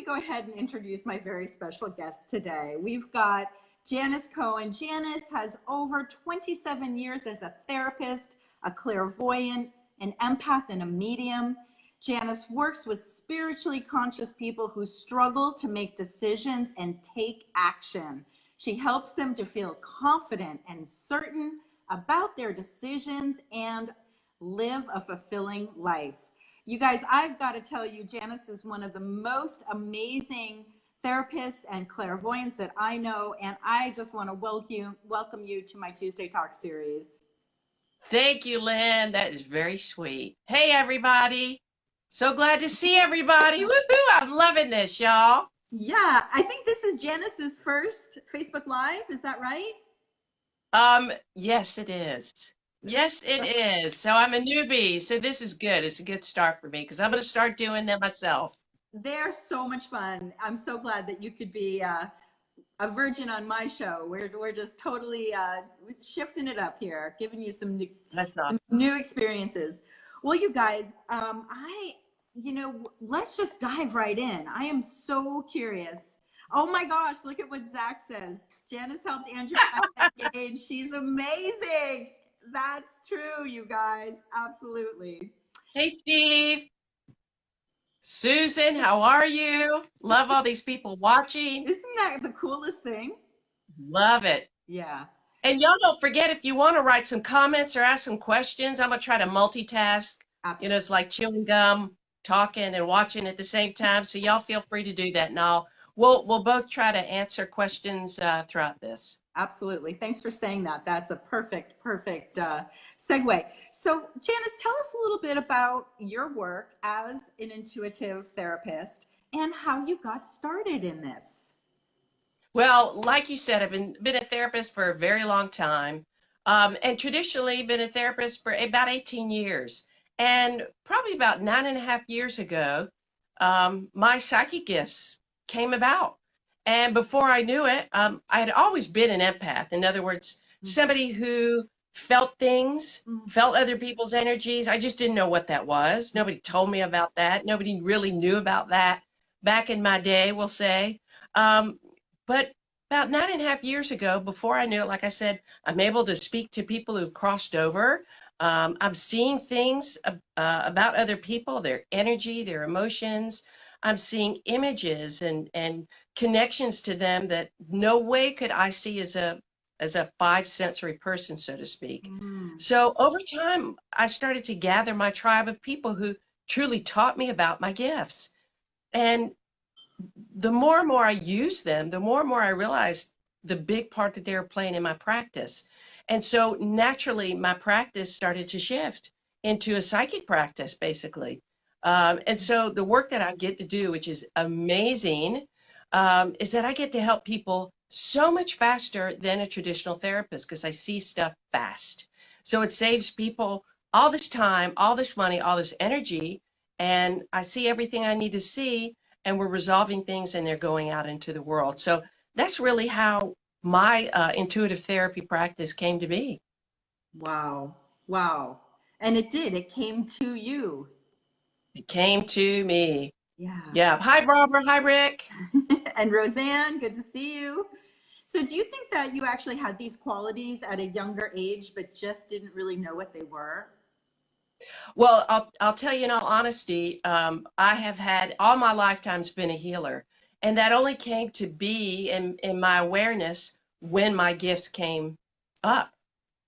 go ahead and introduce my very special guest today. We've got Janis Cohen. Janis has over 27 years as a therapist, a clairvoyant, an empath, and a medium. Janis works with spiritually conscious people who struggle to make decisions and take action. She helps them to feel confident and certain about their decisions and live a fulfilling life. You guys, I've got to tell you, Janis is one of the most amazing therapists and clairvoyants that I know, and I just want to welcome you to my Tuesday Talk series. Thank you, Lynn. That is very sweet. Hey, everybody. So glad to see everybody. Woohoo! I'm loving this, y'all. Yeah, I think this is Janis's first Facebook Live. Is that right? Yes, it is. Yes, it is. So I'm a newbie. So this is good. It's a good start for me because I'm going to start doing them myself. They're so much fun. I'm so glad that you could be a virgin on my show. We're just totally shifting it up here, giving you some That's awesome. new experiences. Well, you guys, let's just dive right in. I am so curious. Oh my gosh, look at what Zach says. Janis helped Andrew engage. She's amazing. That's true, you guys. Absolutely. Hey, Steve. Susan, how are you? Love all these people watching. Isn't that the coolest thing? Love it. Yeah. And y'all don't forget, if you want to write some comments or ask some questions, I'm going to try to multitask. Absolutely. You know, it's like chewing gum, talking and watching at the same time. So y'all feel free to do that. And we'll both try to answer questions throughout this. Absolutely. Thanks for saying that. That's a perfect segue. So Janis, tell us a little bit about your work as an intuitive therapist and how you got started in this. Well, like you said, I've been a therapist for a very long time, and traditionally been a therapist for about 18 years. And probably about 9.5 years ago, my psychic gifts came about. And before I knew it, I had always been an empath. In other words, somebody who felt things, felt other people's energies. I just didn't know what that was. Nobody told me about that. Nobody really knew about that back in my day, we'll say. But about 9.5 years ago, before I knew it, like I said, I'm able to speak to people who've crossed over. I'm seeing things about other people, their energy, their emotions. I'm seeing images and connections to them that no way could I see as a five sensory person, so to speak. So over time, I started to gather my tribe of people who truly taught me about my gifts. And the more and more I used them, the more and more I realized the big part that they were playing in my practice. And so naturally, my practice started to shift into a psychic practice, basically. And so the work that I get to do, which is amazing, is that I get to help people so much faster than a traditional therapist because I see stuff fast. So it saves people all this time, all this money, all this energy, and I see everything I need to see, and we're resolving things and they're going out into the world. So that's really how my intuitive therapy practice came to be. Wow. Wow. And it did. It came to you. It came to me. Yeah. Yeah. Hi, Barbara. Hi, Rick. And Roseanne, good to see you. So do you think that you actually had these qualities at a younger age, but just didn't really know what they were? Well, I'll tell you in all honesty, I have had all my lifetimes been a healer, and that only came to be in my awareness when my gifts came up.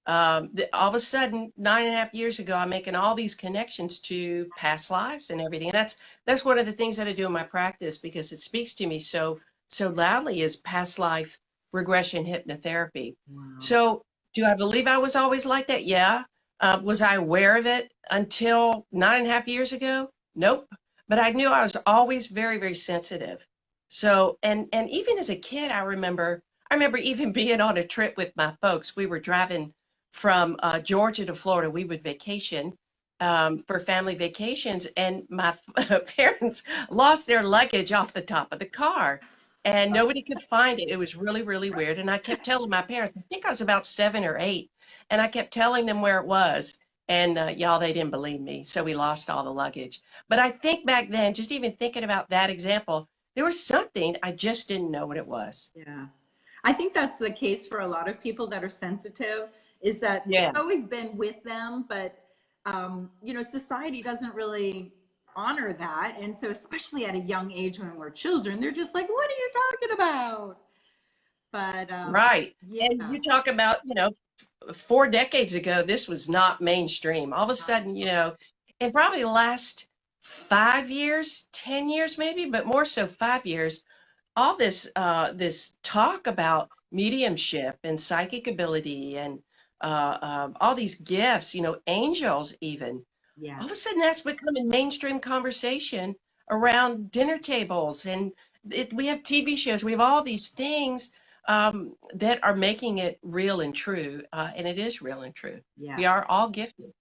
All of a sudden, 9.5 years ago, I'm making all these connections to past lives and everything. And that's one of the things that I do in my practice because it speaks to me so loudly is past life regression hypnotherapy. Wow. So do I believe I was always like that? Yeah. Was I aware of it until 9.5 years ago? Nope. But I knew I was always very, very sensitive. So, and even as a kid, I remember even being on a trip with my folks. We were driving from Georgia to Florida. We would vacation for family vacations, and my parents lost their luggage off the top of the car, and nobody could find it. It was really, really weird. And I kept telling my parents, I think I was about 7 or 8, and I kept telling them where it was. And y'all, they didn't believe me. So we lost all the luggage. But I think back then, just even thinking about that example, there was something, I just didn't know what it was. Yeah. I think that's the case for a lot of people that are sensitive, is that it's Yeah, always been with them, but you know, society doesn't really honor that. And so especially at a young age when we're children, they're just like, what are you talking about? But right. And yeah. you talk about, 4 decades ago, this was not mainstream. All of a sudden, in probably the last 5 years, 10 years maybe, but more so 5 years, all this talk about mediumship and psychic ability and all these gifts, angels even. All Yes. of a sudden, that's becoming mainstream conversation around dinner tables, and we have TV shows. We have all these things that are making it real and true, and it is real and true. Yeah. We are all gifted.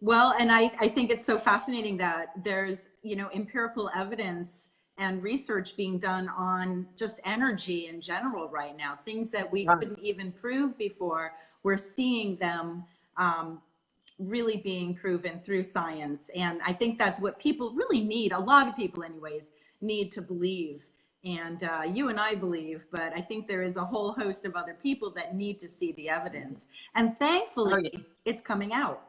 Well, and I think it's so fascinating that there's, you know, empirical evidence and research being done on just energy in general right now. Things that we Right. couldn't even prove before, we're seeing them really being proven through science. And I think that's what people really need. A lot of people, anyways, need to believe. And you and I believe, but I think there is a whole host of other people that need to see the evidence. And Oh, thankfully, yeah. it's coming out.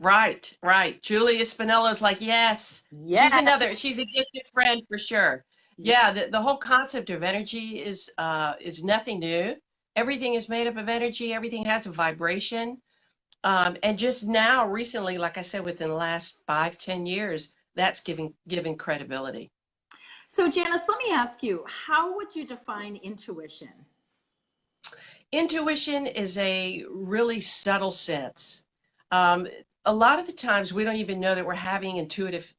Right, right. Julia Spinello's like, yes, Yeah. she's a gifted friend for sure. Yeah, the whole concept of energy is nothing new. Everything is made up of energy, everything has a vibration. And just now, recently, like I said, within the last 5, 10 years, that's giving credibility. So, Janice, let me ask you, how would you define intuition? Intuition is a really subtle sense. Um, a lot of the times we don't even know that we're having intuitive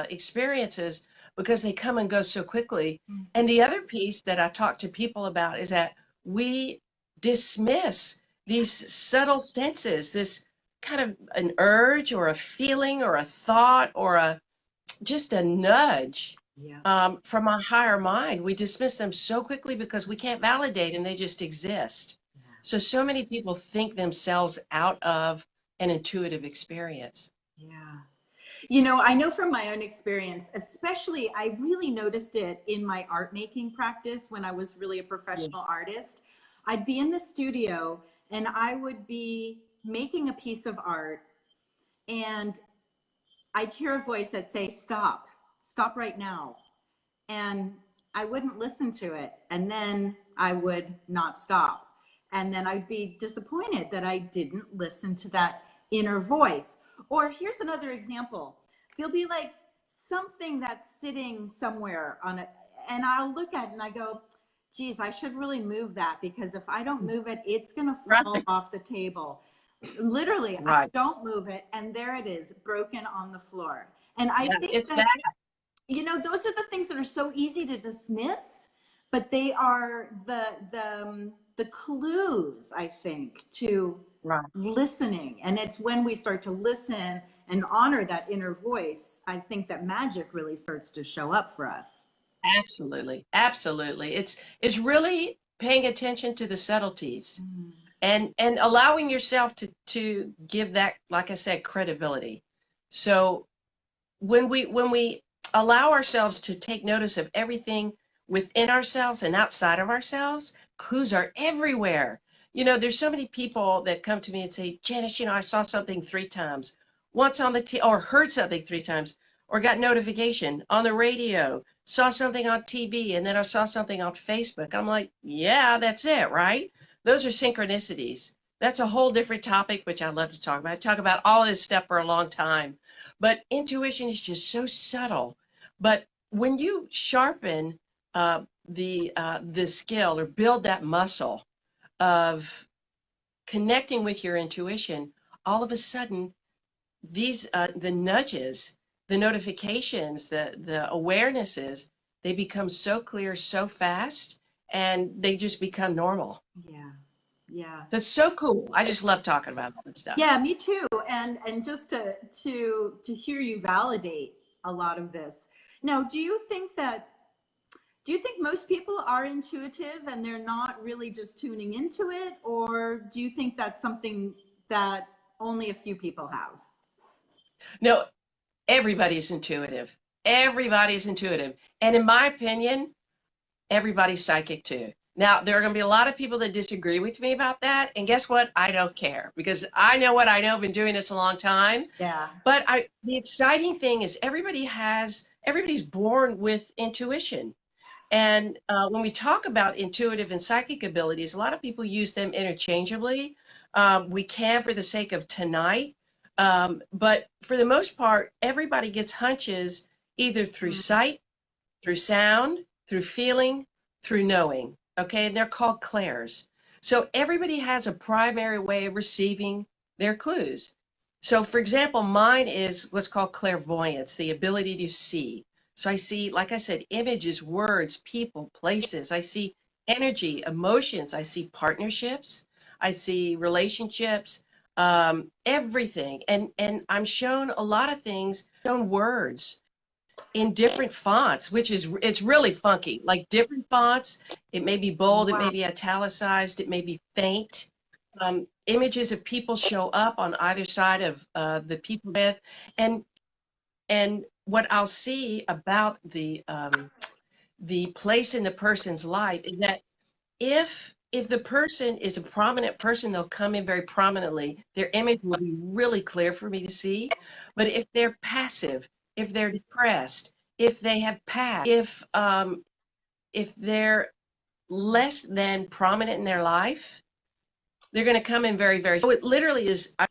experiences because they come and go so quickly. And the other piece that I talk to people about is that we dismiss these subtle senses, this kind of an urge or a feeling or a thought or a just a nudge Yeah. from our higher mind. We dismiss them so quickly because we can't validate them, they just exist. So many people think themselves out of an intuitive experience. Yeah. You know, I know from my own experience, especially, I really noticed it in my art making practice when I was really a Yeah. professional artist. I'd be in the studio and I would be making a piece of art, and I'd hear a voice that say, stop, stop right now. And I wouldn't listen to it. And then I would not stop. And then I'd be disappointed that I didn't listen to that inner voice. Or here's another example. There'll be like something that's sitting somewhere on it, and I'll look at it and I go, geez, I should really move that, because if I don't move it, it's going to fall Right, off the table. Literally, I right. don't move it, and there it is, broken on the floor. And I Yeah, think it's that, that. you know, those are the things that are so easy to dismiss, but they are the clues, I think, to Right. listening. And it's when we start to listen and honor that inner voice, I think that magic really starts to show up for us. Absolutely. Absolutely. It's really paying attention to the subtleties Mm. and allowing yourself to give that, like I said, credibility. So when we allow ourselves to take notice of everything within ourselves and outside of ourselves, clues are everywhere. There's so many people that come to me and say, Janice, I saw something 3 times, once on the or heard something 3 times, or got notification on the radio, saw something on TV, and then I saw something on Facebook. I'm like, yeah, that's it, right? Those are synchronicities. That's a whole different topic, which I love to talk about. I talk about all this stuff for a long time. But intuition is just so subtle. But when you sharpen the skill or build that muscle of connecting with your intuition, all of a sudden these the nudges, the notifications, the awarenesses, they become so clear so fast, and they just become normal. Yeah. Yeah. That's so cool. I just love talking about all this stuff. Yeah, me too. And just to hear you validate a lot of this. Now, do you think most people are intuitive and they're not really just tuning into it, or do you think that's something that only a few people have? No, everybody's intuitive. Everybody's intuitive. And in my opinion, everybody's psychic too. Now, there are going to be a lot of people that disagree with me about that. And guess what? I don't care because I know what I know. I've been doing this a long time. Yeah. But the exciting thing is everybody's born with intuition. And when we talk about intuitive and psychic abilities, a lot of people use them interchangeably. We can for the sake of tonight. But for the most part, everybody gets hunches either through sight, through sound, through feeling, through knowing. Okay, and they're called clairs. So everybody has a primary way of receiving their clues. So, for example, mine is what's called clairvoyance, the ability to see. So I see, like I said, images, words, people, places. I see energy, emotions. I see partnerships. I see relationships, everything. And I'm shown a lot of things, shown words in different fonts, which is it's really funky. Like different fonts, it may be bold, it may Wow. be italicized, it may be faint. Images of people show up on either side of the people with, and what I'll see about the place in the person's life is that if the person is a prominent person, they'll come in very prominently. Their image will be really clear for me to see. But if they're passive, if they're depressed, if they have past, if they're less than prominent in their life, they're going to come in very, very. So it literally is. I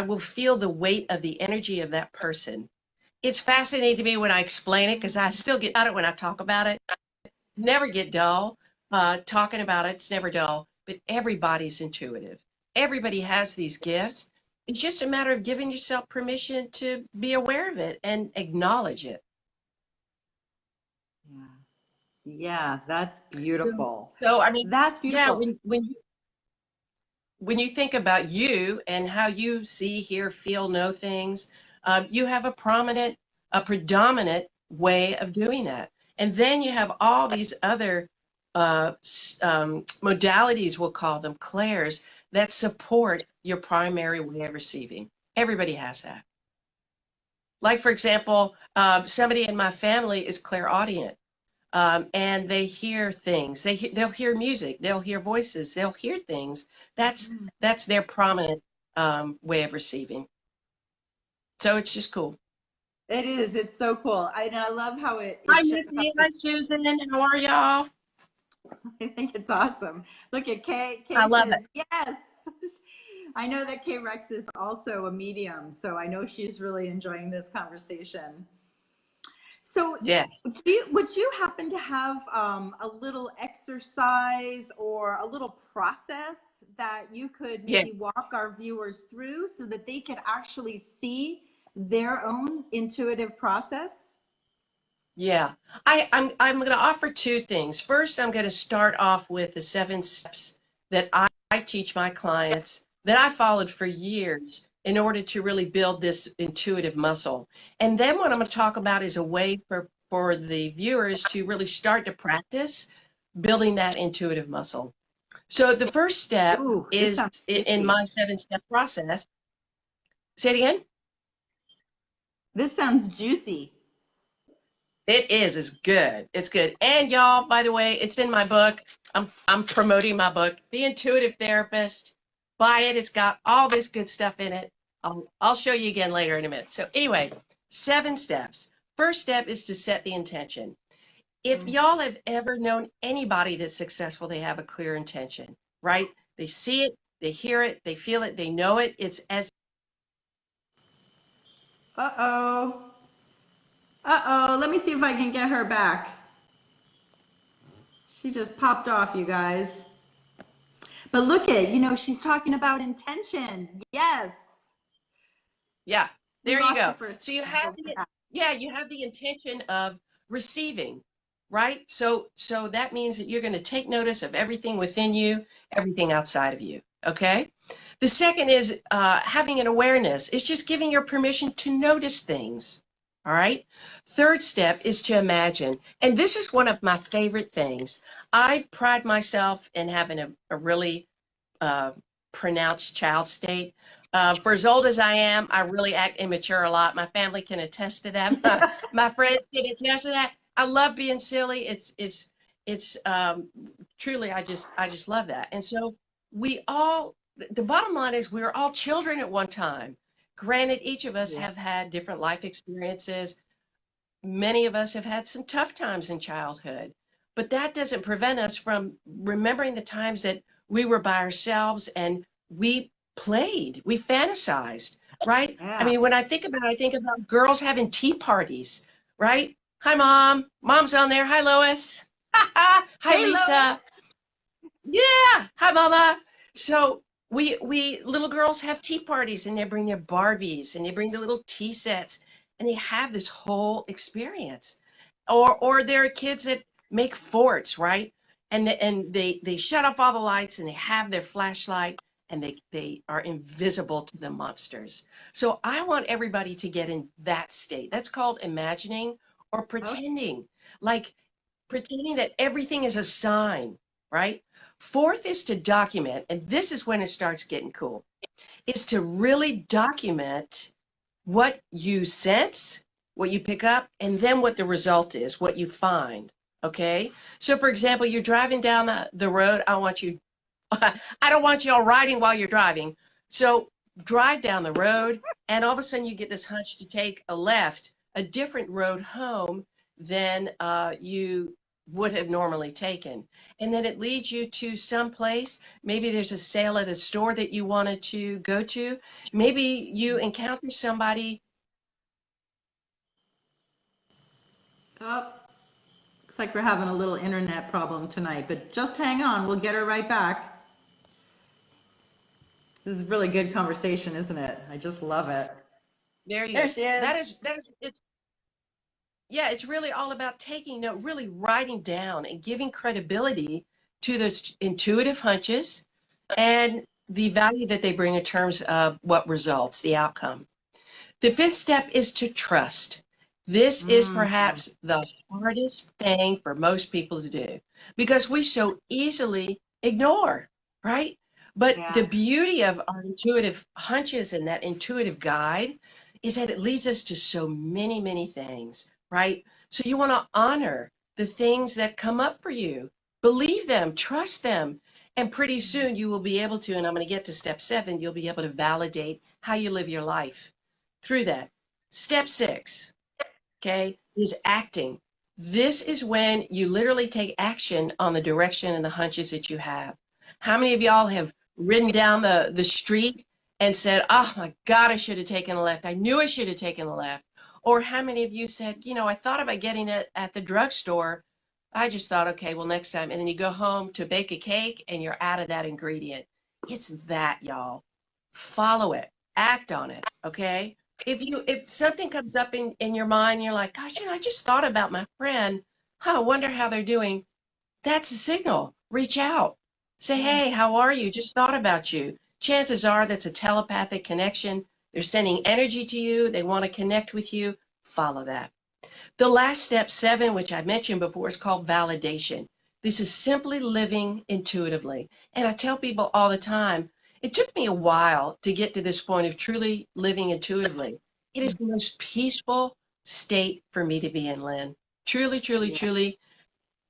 will feel the weight of the energy of that person. It's fascinating to me when I explain it because I still get at it when I talk about it. Never get dull. Talking about it, it's never dull, but everybody's intuitive. Everybody has these gifts. It's just a matter of giving yourself permission to be aware of it and acknowledge it. Yeah. Yeah, that's beautiful. So I mean, That's yeah, beautiful. when you think about you and how you see, hear, feel, know things, you have a predominant way of doing that. And then you have all these other modalities, we'll call them clairs, that support your primary way of receiving. Everybody has that. Like, for example, somebody in my family is clairaudient. And they hear things. They'll hear music. They'll hear voices. They'll hear things. That's their prominent way of receiving. So it's just cool. It is. It's so cool. And I love how it Hi, shows up. Missy. Hi, Susan. How are y'all? I think it's awesome. Look at Kay. I Kay love it. says, yes. I know that Kay Rex is also a medium, so I know she's really enjoying this conversation. So, Yes. would you happen to have a little exercise or a little process that you could Yeah. maybe walk our viewers through so that they could actually see their own intuitive process? Yeah. I'm going to offer two things. First, I'm going to start off with the 7 steps that I teach my clients that I followed for years in order to really build this intuitive muscle. And then what I'm going to talk about is a way for the viewers to really start to practice building that intuitive muscle. So the first step Ooh, this is sounds in juicy. my 7-step process. Say it again. This sounds juicy. It is. It's good. It's good. And y'all, by the way, it's in my book. I'm promoting my book, The Intuitive Therapist. Buy it. It's got all this good stuff in it. I'll show you again later in a minute. So anyway, 7 steps. First step is to set the intention. If y'all have ever known anybody that's successful, they have a clear intention, right? They see it, they hear it, they feel it, they know it. It's as Uh-oh. Uh-oh. Let me see if I can get her back. She just popped off, you guys. But look at, she's talking about intention. Yes. yeah, We there you lost her go. for a So you second. have you have the intention of receiving, right? So that means that you're going to take notice of everything within you, everything outside of you. Okay. The second is having an awareness. It's just giving your permission to notice things. All right. Third step is to imagine. And this is one of my favorite things. I pride myself in having a really uh, pronounced child state. For as old as I am, I really act immature a lot. My family can attest to that. My friends can attest to that. I love being silly. It's truly, I just love that. And so we all, the bottom line is we're all children at one time. Granted, each of us Yeah. have had different life experiences. Many of us have had some tough times in childhood, but that doesn't prevent us from remembering the times that we were by ourselves and we played, we fantasized, right? I Yeah. mean, when I think about girls having tea parties, right? Hi, Mom. Mom's on there. Hi, Lois. Hi, Hey, Lois. Lisa. Yeah. Hi, Mama. So we little girls have tea parties and they bring their Barbies and they bring the little tea sets and they have this whole experience. Or there are kids that make forts, right? And they shut off all the lights and they have their flashlight and they are invisible to the monsters. So I want everybody to get in that state. That's called imagining or Oh, pretending. Like pretending that everything is a sign, right? Fourth is to document, and this is when it starts getting cool, is to really document what you sense, what you pick up, and then what the result is, what you find. Okay? So for example, you're driving down the road. I want you, I don't want you all riding while you're driving. So drive down the road, and all of a sudden you get this hunch to take a left, a different road home than you would have normally taken. And then it leads you to some place. Maybe there's a sale at a store that you wanted to go to. Maybe you encounter somebody. oh, looks like we're having a little internet problem tonight, but just hang on. We'll get her right back. This is really good conversation, isn't it? I just love it. There you There go. she is. That is it's yeah, it's really all about taking note, really writing down and giving credibility to those intuitive hunches and the value that they bring in terms of what results, the outcome. The fifth step is to trust. This is Mm, perhaps the hardest thing for most people to do because we so easily ignore, right? But yeah. the beauty of our intuitive hunches and that intuitive guide is that it leads us to so many, many things, right? So you want to honor the things that come up for you, believe them, trust them. And pretty soon you will be able to, and I'm going to get to step 7, you'll be able to validate how you live your life through that. Step 6, okay, is acting. This is when you literally take action on the direction and the hunches that you have. How many of y'all have ridden down the street and said, oh my God, I should have taken a left. I knew I should have taken the left. Or how many of you said, I thought about getting it at the drugstore. I just thought, okay, well, next time. And then you go home to bake a cake and you're out of that ingredient. It's that, y'all. Follow it, act on it, okay? If something comes up in your mind, you're like, gosh, I just thought about my friend. Huh, I wonder how they're doing. That's a signal. Reach out. Say, Yeah. hey, how are you? Just thought about you. Chances are that's a telepathic connection. They're sending energy to you. They want to connect with you. Follow that. The last step, 7, which I mentioned before, is called validation. This is simply living intuitively. And I tell people all the time, it took me a while to get to this point of truly living intuitively. It is the most peaceful state for me to be in, Lynn. Truly, truly, Yeah. truly.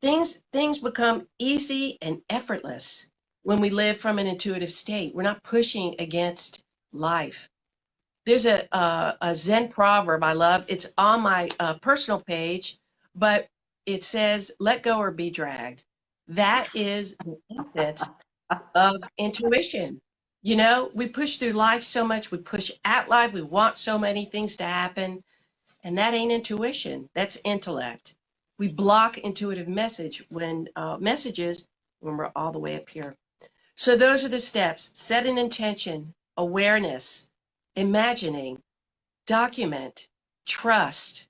Things become easy and effortless when we live from an intuitive state. We're not pushing against life. There's a Zen proverb I love. It's on my personal page, but it says, let go or be dragged. That is the essence of intuition. We push through life so much, we push at life, we want so many things to happen, and that ain't intuition, that's intellect. We block intuitive messages when we're all the way up here. So those are the steps: set an intention, awareness, imagining, document, trust,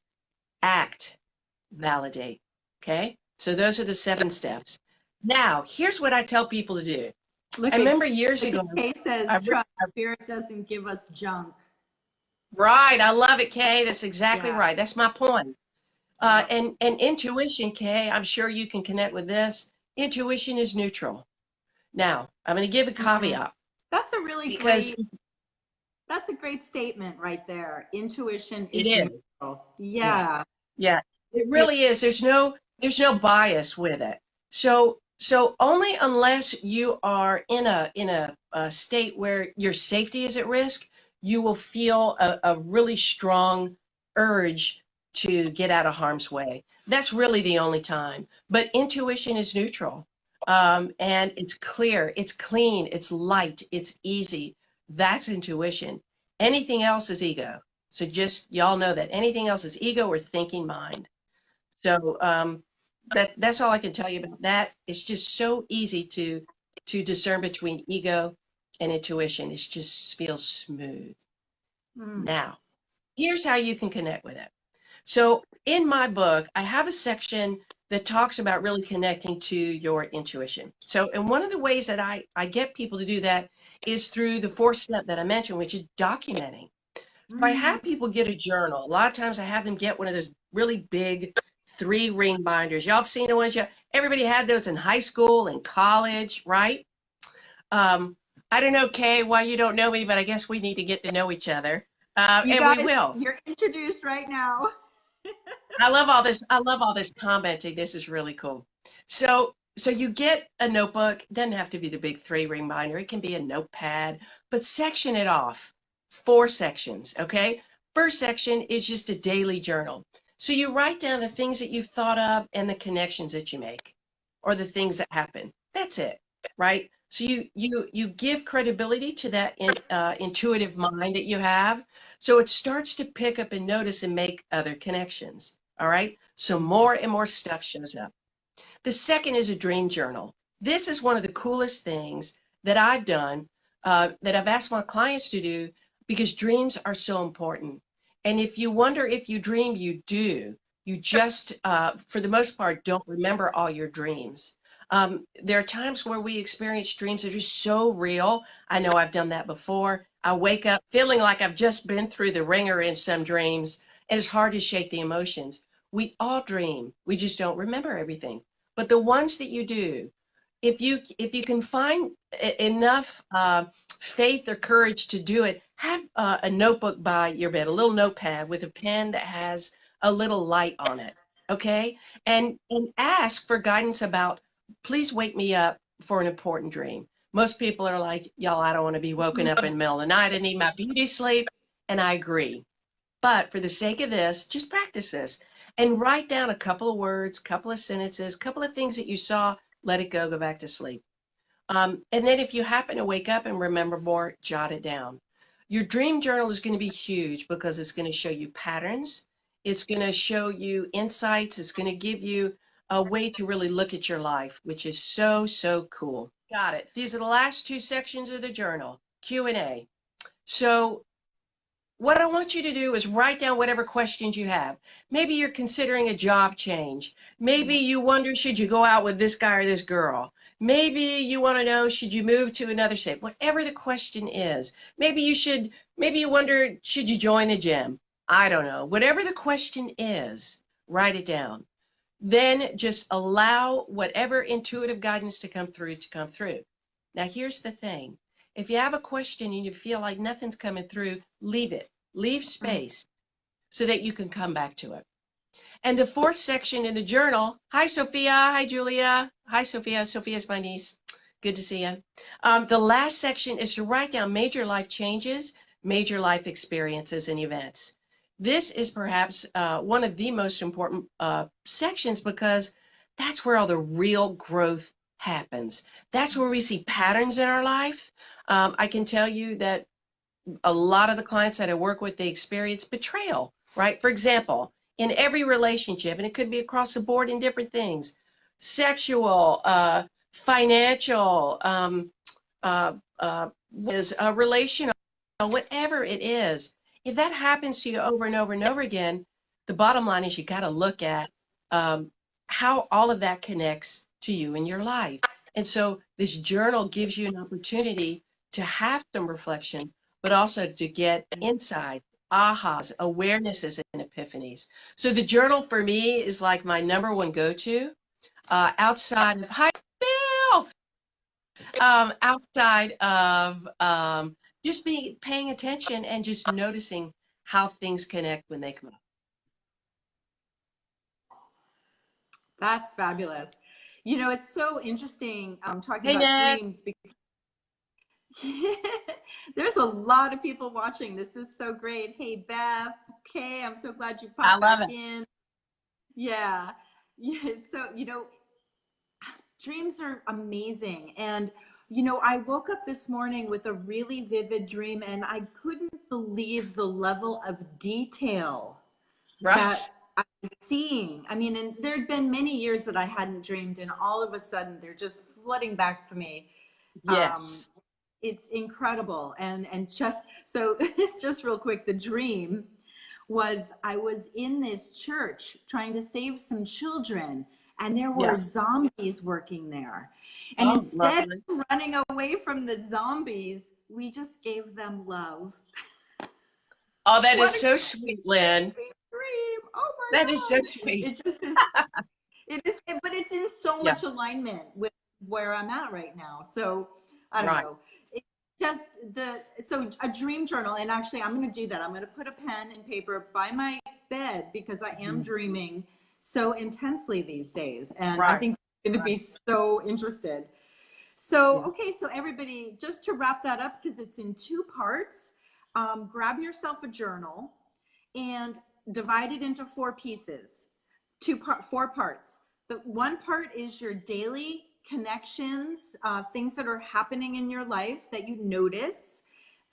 act, validate. Okay? So those are the 7 steps. Now, here's what I tell people to do. I Look at remember years look ago, at Kay says, I, trust spirit doesn't give us junk. right, I love it, Kay. That's exactly Yeah. right. That's my point. Yeah. And intuition, Kay, I'm sure you can connect with this. Intuition is neutral. Now, I'm going to give a Mm, caveat that's a really because great That's a great statement right there. Intuition It is is. neutral. Yeah. Yeah. Yeah. It It, really is. There's no bias with it. So only unless you are in a state where your safety is at risk, you will feel a really strong urge to get out of harm's way. That's really the only time. But intuition is neutral. And it's clear, it's clean, it's light, it's easy. That's intuition. Anything else is ego. So just y'all know that anything else is ego or thinking mind. So that's all I can tell you about that. It's just so easy to discern between ego and intuition. It just feels smooth. mm, Now, here's how you can connect with it. So in my book, I have a section that talks about really connecting to your intuition. So, and one of the ways that I get people to do that is through the fourth step that I mentioned, which is documenting. So I mm. have people get a journal. A lot of times I have them get one of those really big 3-ring binders. Y'all have seen the ones, everybody had those in high school and college, right? Um, I don't know, Kay, why you don't know me, but I guess we need to get to know each other. You And we guys, will. you're introduced right now. I love all this. I love all this commenting. This is really cool. So you get a notebook. It doesn't have to be the big 3-ring binder. It can be a notepad, but section it off. 4 sections, okay? First section is just a daily journal. So you write down the things that you've thought of and the connections that you make, or the things that happen. That's it, right? So you give credibility to that intuitive mind that you have. So it starts to pick up and notice and make other connections. All right. So more and more stuff shows up. The second is a dream journal. This is one of the coolest things that I've done, that I've asked my clients to do, because dreams are so important. And if you wonder if you dream, you do. You just, for the most part, don't remember all your dreams. There are times where we experience dreams that are so real. I know I've done that before. I wake up feeling like I've just been through the ringer in some dreams, and it's hard to shake the emotions. We all dream. We just don't remember everything. But the ones that you do, if you can find enough faith or courage to do it, have a notebook by your bed, a little notepad with a pen that has a little light on it, okay? And ask for guidance about, please wake me up for an important dream. Most people are like, y'all, I don't want to be woken up in the middle of the night. I need my beauty sleep. And I agree. But for the sake of this, just practice this and write down a couple of words, couple of sentences, couple of things that you saw, let it go back to sleep. And then if you happen to wake up and remember more, jot it down. Your dream journal is going to be huge because it's going to show you patterns. It's going to show you insights. It's going to give you a way to really look at your life, which is so, so cool. Got it. These are the last 2 sections of the journal, Q&A. So what I want you to do is write down whatever questions you have. Maybe you're considering a job change. Maybe you wonder, should you go out with this guy or this girl? Maybe you want to know, should you move to another state? Whatever the question is. Maybe you wonder, should you join the gym? I don't know. Whatever the question is, write it down. Then just allow whatever intuitive guidance to come through. Now, here's the thing. If you have a question and you feel like nothing's coming through, leave it. Leave space so that you can come back to it. And the 4th section in the journal, hi, Sophia. Hi, Julia. Hi, Sophia. Sophia's my niece. Good to see you. The last section is to write down major life changes, major life experiences and events. This is perhaps one of the most important sections, because that's where all the real growth happens. That's where we see patterns in our life. I can tell you that a lot of the clients that I work with, they experience betrayal, right? For example, in every relationship, and it could be across the board in different things, sexual, financial, relational, whatever it is, if that happens to you over and over and over again, the bottom line is you got to look at how all of that connects to you in your life. And so this journal gives you an opportunity to have some reflection, but also to get insight, ahas, awarenesses, and epiphanies. So the journal for me is like my number one go-to outside of, hi, Bill! Outside of just be paying attention and just noticing how things connect when they come up. That's fabulous. You know, it's so interesting talking Hey, about Ned. dreams because there's a lot of people watching. This is so great. Hey, Beth. Okay, I'm so glad you I popped love back it. in. Yeah. Yeah. So, you know, dreams are amazing. And, you know, I woke up this morning with a really vivid dream and I couldn't believe the level of detail Right. that I was seeing. I mean, and there had been many years that I hadn't dreamed, and all of a sudden they're just flooding back to me. Um, Yes. it's incredible. And just so, just real quick, the dream was I was in this church trying to save some children, and there were Yeah. zombies working there. And Oh, instead lovely. of running away from the zombies, we just gave them love. Oh, that is What a so sweet, Lynn. crazy dream! Oh That is so my God! sweet. It's just this. It is, but it's in so Yeah. much alignment with where I'm at right now. So I don't Right. know. It's just so a dream journal, and actually I'm going to do that. I'm going to put a pen and paper by my bed because I am Mhm. dreaming so intensely these days, and I Right. think I'm going to Right. be so interested. So, Yeah. okay, so everybody, just to wrap that up, because it's in two parts, grab yourself a journal and divide it into four pieces, four parts. The one part is your daily connections, things that are happening in your life that you notice.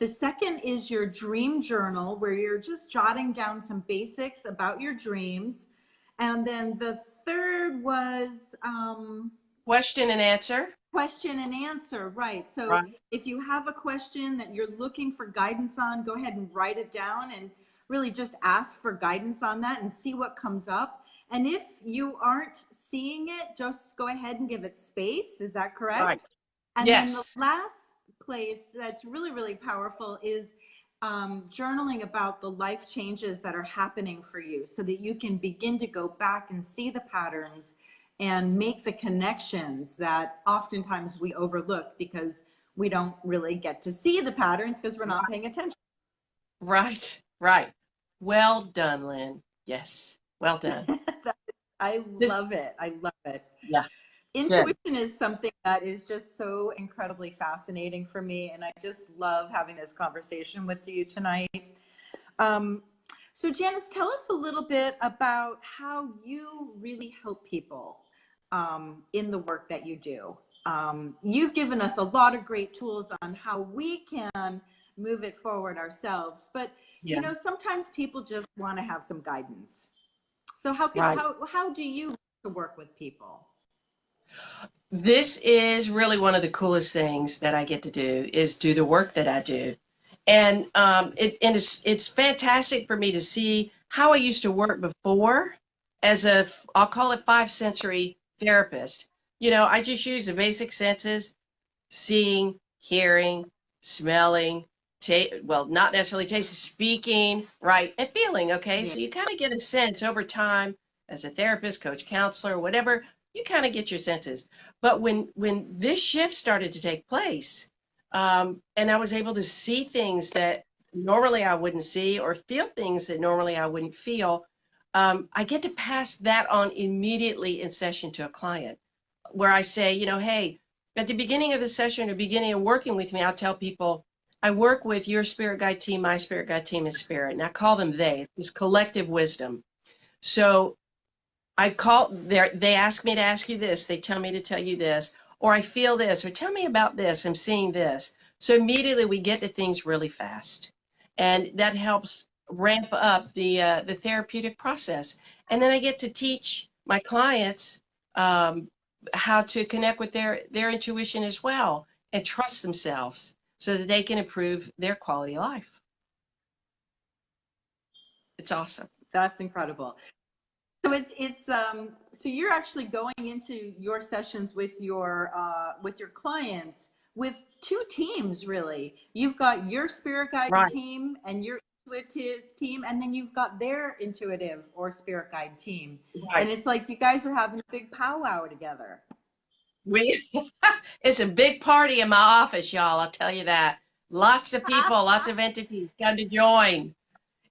The second is your dream journal, where you're just jotting down some basics about your dreams. And then the third was Question and answer. question and answer, right? So Right. if you have a question that you're looking for guidance on, go ahead and write it down and really just ask for guidance on that and see what comes up. And if you aren't seeing it, just go ahead and give it space. Is that Right. correct? And then the Yes. last place that's really, really powerful is journaling about the life changes that are happening for you so that you can begin to go back and see the patterns and make the connections that oftentimes we overlook because we don't really get to see the patterns because we're not paying attention. Right. Right. Well done, Lynn. Yes. Well done. I This, love it. I love it. yeah. Good. Intuition is something that is just so incredibly fascinating for me, and I just love having this conversation with you tonight. Um, so, Janice, tell us a little bit about how you really help people in the work that you do. You've given us a lot of great tools on how we can move it forward ourselves, but you Yeah. know, sometimes people just want to have some guidance. So, Right. how do you work with people? This is really one of the coolest things that I get to do is do the work that I do. And it's fantastic for me to see how I used to work before as I'll call it 5 sensory therapist. You know, I just use the basic senses, seeing, hearing, smelling, well, not necessarily tasting, speaking, right, and feeling. Okay, Yeah. so you kind of get a sense over time as a therapist, coach, counselor, whatever. You kind of get your senses. But when this shift started to take place, and I was able to see things that normally I wouldn't see, or feel things that normally I wouldn't feel, I get to pass that on immediately in session to a client, where I say, you know, hey, at the beginning of the session or beginning of working with me, I'll tell people, I work with your spirit guide team, my spirit guide team, and spirit. And I call them they. It's collective wisdom. So they ask me to ask you this. They tell me to tell you this. Or I feel this. Or tell me about this. I'm seeing this. So immediately we get to things really fast. And that helps ramp up the therapeutic process. And then I get to teach my clients um, how to connect with their intuition as well and trust themselves so that they can improve their quality of life. It's awesome. That's incredible. So it's so you're actually going into your sessions with your clients with two teams really. You've got your spirit guide Right, team and your intuitive team, and then you've got their intuitive or spirit guide team. And right. it's like you guys are having a big powwow together. We It's a big party in my office, y'all. I'll tell you that. Lots of people, lots of entities come to join,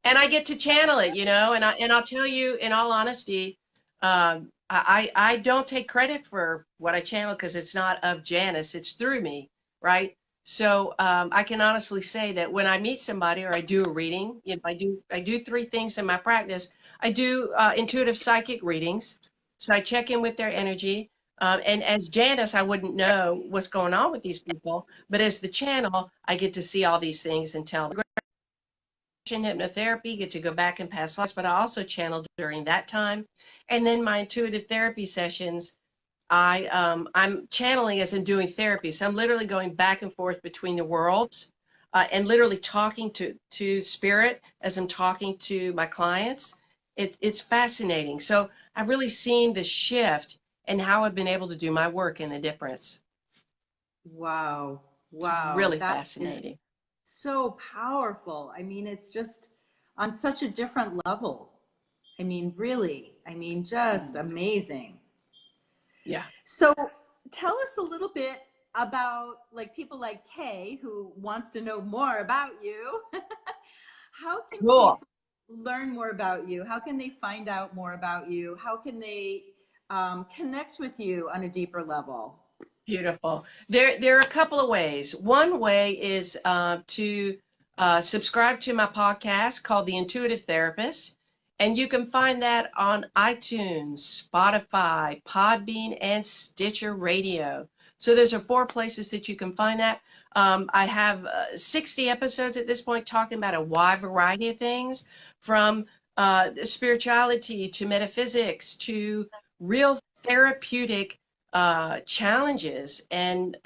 and I get to channel it, and I'll tell you in all honesty, I don't take credit for what I channel because it's not of Janis, it's through me, right? So I can honestly say that when I meet somebody or I do a reading, I do three things in my practice. I do intuitive psychic readings, so I check in with their energy. And as Janis, I wouldn't know what's going on with these people, but as the channel, I get to see all these things and tell hypnotherapy, get to go back and past lives, but I also channel during that time. And then my intuitive therapy sessions, I'm channeling as I'm doing therapy. So I'm literally going back and forth between the worlds, and literally talking to spirit as I'm talking to my clients. It's fascinating. So I've really seen the shift and how I've been able to do my work and the difference. Wow. It's Wow. really That is fascinating. so powerful. I mean, it's just on such a different level. I mean, really, I mean, just amazing. Yeah. So tell us a little bit about like people like Kay who wants to know more about you. How can Cool. people learn more about you? How can they find out more about you? How can they connect with you on a deeper level? Beautiful. There are a couple of ways. One way is to subscribe to my podcast called The Intuitive Therapist, and you can find that on iTunes, Spotify, Podbean, and Stitcher Radio. So those are four places that you can find that. I have 60 episodes at this point talking about a wide variety of things, from spirituality to metaphysics to real therapeutic challenges and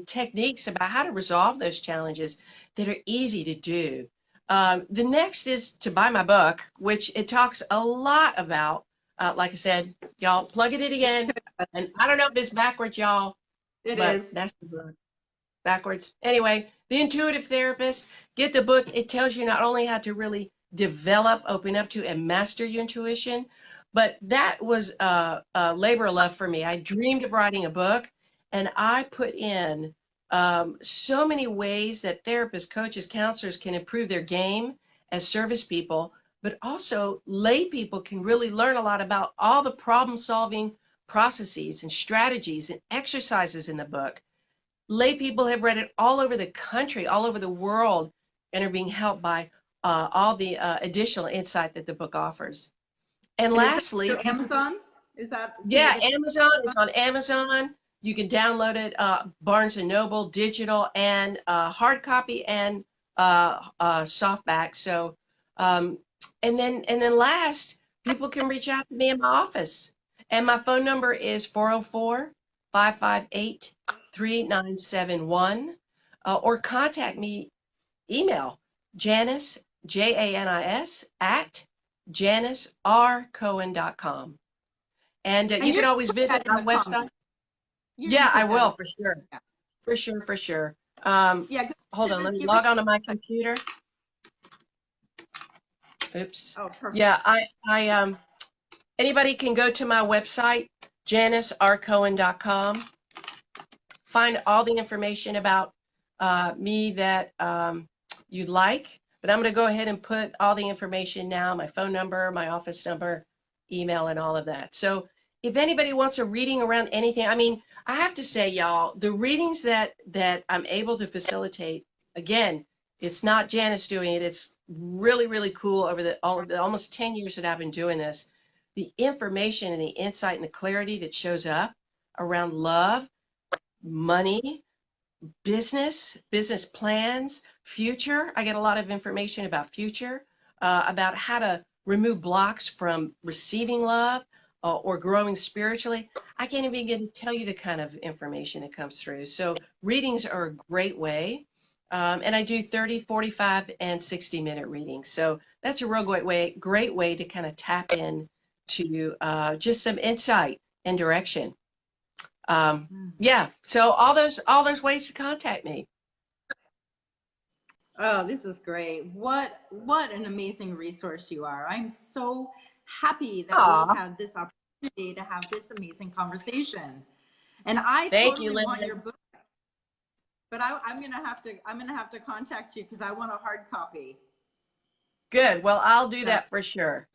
techniques about how to resolve those challenges that are easy to do. The next is to buy my book, which it talks a lot about. Like I said, y'all plugging it again, and I don't know if it's backwards, y'all, It but is. that's the book backwards. Anyway, The Intuitive Therapist. Get the book. It tells you not only how to really develop, open up to, and master your intuition, but that was a labor of love for me. I dreamed of writing a book, and I put in so many ways that therapists, coaches, counselors can improve their game as service people, but also lay people can really learn a lot about all the problem-solving processes and strategies and exercises in the book. Lay people have read it all over the country, all over the world, and are being helped by all the additional insight that the book offers. And And is that lastly, through people, Amazon? Is that can they yeah, get Amazon is on Amazon. You can download it, Barnes and Noble, digital and hard copy and softback. So, um, and then last, people can reach out to me in my office, and my phone number is 404-558-3971, or contact me, email Janis, Janis, at janisrcohen.com. And and you you're can gonna always put visit that in my the website. comments. You're gonna Yeah, I put that will in. for sure. Yeah. For sure, for sure. Yeah, Hold on, let me give us log on to my a computer. Oops. oh perfect. Yeah, anybody can go to my website, janisrcohen.com, find all the information about me that you'd like. But I'm going to go ahead and put all the information now, my phone number, my office number, email, and all of that. So if anybody wants a reading around anything, I mean, I have to say, y'all, the readings that I'm able to facilitate, again, it's not Janis doing it. It's really, really cool over the almost 10 years that I've been doing this. The information and the insight and the clarity that shows up around love, money, business plans, future. I get a lot of information about future, about how to remove blocks from receiving love, or growing spiritually. I can't even begin to tell you the kind of information that comes through. So readings are a great way. And I do 30, 45, and 60-minute readings. So that's a real great way to kind of tap in to just some insight and direction. Yeah, so all those ways to contact me. Oh, this is great. What an amazing resource you are. I'm so happy that we Aw, had this opportunity to have this amazing conversation. And I thank you, totally want Linda. your book. But I'm gonna have to contact you because I want a hard copy. Good. Well, I'll do that for sure.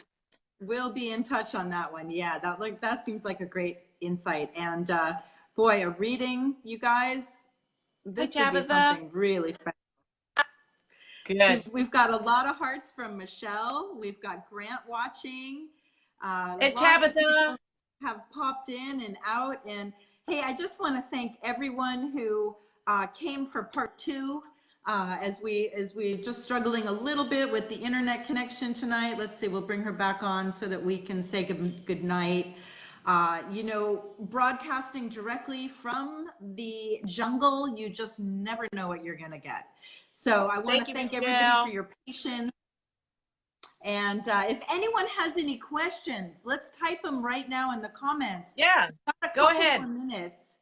We'll be in touch on that one. Yeah, that seems like a great insight. And boy, a reading, you guys, this would be something really special. Good. We've got a lot of hearts from Michelle. We've got Grant watching. And Lots of Tabitha people have popped in and out. And hey, I just want to thank everyone who came for part 2. As we just struggling a little bit with the internet connection tonight. Let's see, we'll bring her back on so that we can say good night. You know, broadcasting directly from the jungle, you just never know what you're gonna get. So I want to thank everybody for your patience. And if anyone has any questions, let's type them right now in the comments. Yeah, go ahead. Minutes.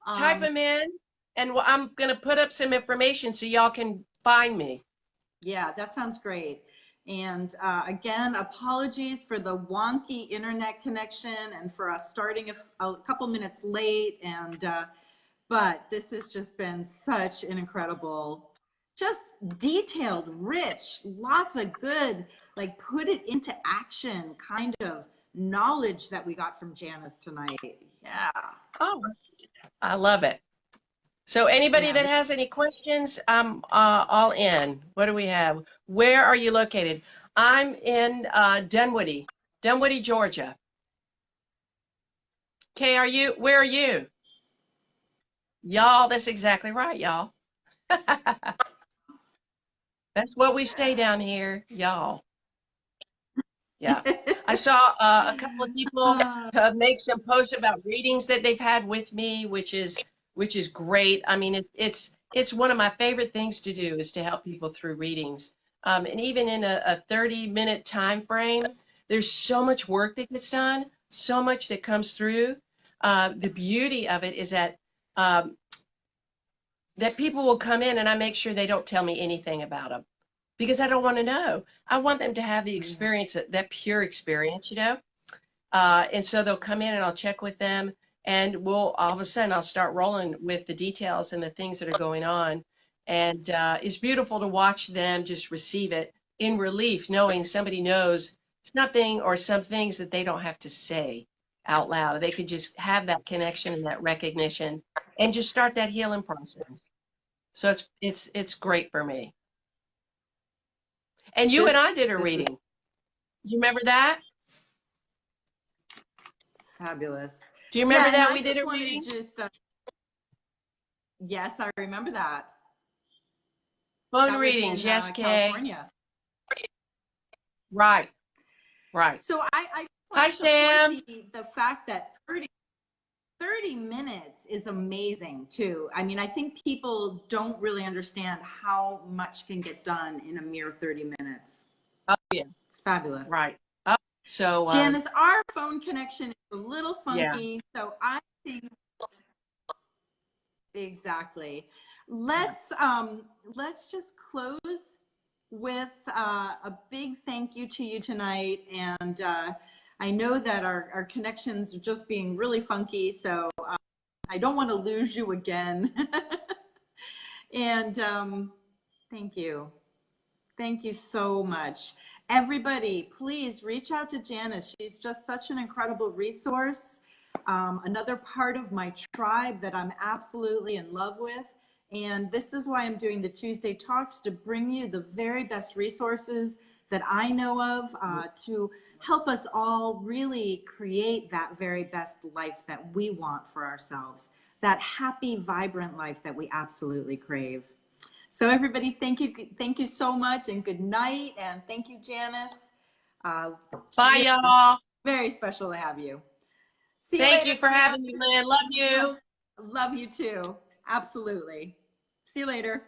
Type them in. And I'm going to put up some information so y'all can find me. Yeah, that sounds great. And again, apologies for the wonky internet connection and for us starting a couple minutes late. And but this has just been such an incredible, just detailed, rich, lots of good, like put it into action kind of knowledge that we got from Janis tonight. Yeah. Oh, I love it. So anybody that has any questions, I'm all in. What do we have? Where are you located? I'm in Dunwoody, Georgia. Kay, where are you? Y'all, that's exactly right, y'all. That's what we say down here, y'all. Yeah. I saw a couple of people make some posts about readings that they've had with me, which is great. I mean, it's one of my favorite things to do is to help people through readings. And even in a 30-minute time frame, there's so much work that gets done, so much that comes through. The beauty of it is that people will come in and I make sure they don't tell me anything about them because I don't want to know. I want them to have the experience, that pure experience, you know? And so they'll come in and I'll check with them. And all of a sudden, I'll start rolling with the details and the things that are going on. And it's beautiful to watch them just receive it in relief, knowing somebody knows something or some things that they don't have to say out loud. They could just have that connection and that recognition and just start that healing process. So it's great for me. And you and I did a reading. You remember that? Fabulous. Do you remember that we did a reading? Yes, I remember that. Phone readings, yes, Kay. California. Right. So I Hi, Sam. The fact that 30 minutes is amazing too. I mean, I think people don't really understand how much can get done in a mere 30 minutes. Oh, yeah. It's fabulous. Right. So Janis, our phone connection is a little funky, yeah. so I think exactly. Let's just close with a big thank you to you tonight, and I know that our connections are just being really funky, so I don't want to lose you again. And thank you so much. Everybody, please reach out to Janis. She's just such an incredible resource. Another part of my tribe that I'm absolutely in love with. And this is why I'm doing the Tuesday Talks, to bring you the very best resources that I know of to help us all really create that very best life that we want for ourselves. That happy, vibrant life that we absolutely crave. So everybody, thank you so much, and good night, and thank you, Janis. Bye, y'all. Very special to have you. See Thank you you for having me, man. Love you. Love you too. Absolutely. See you later.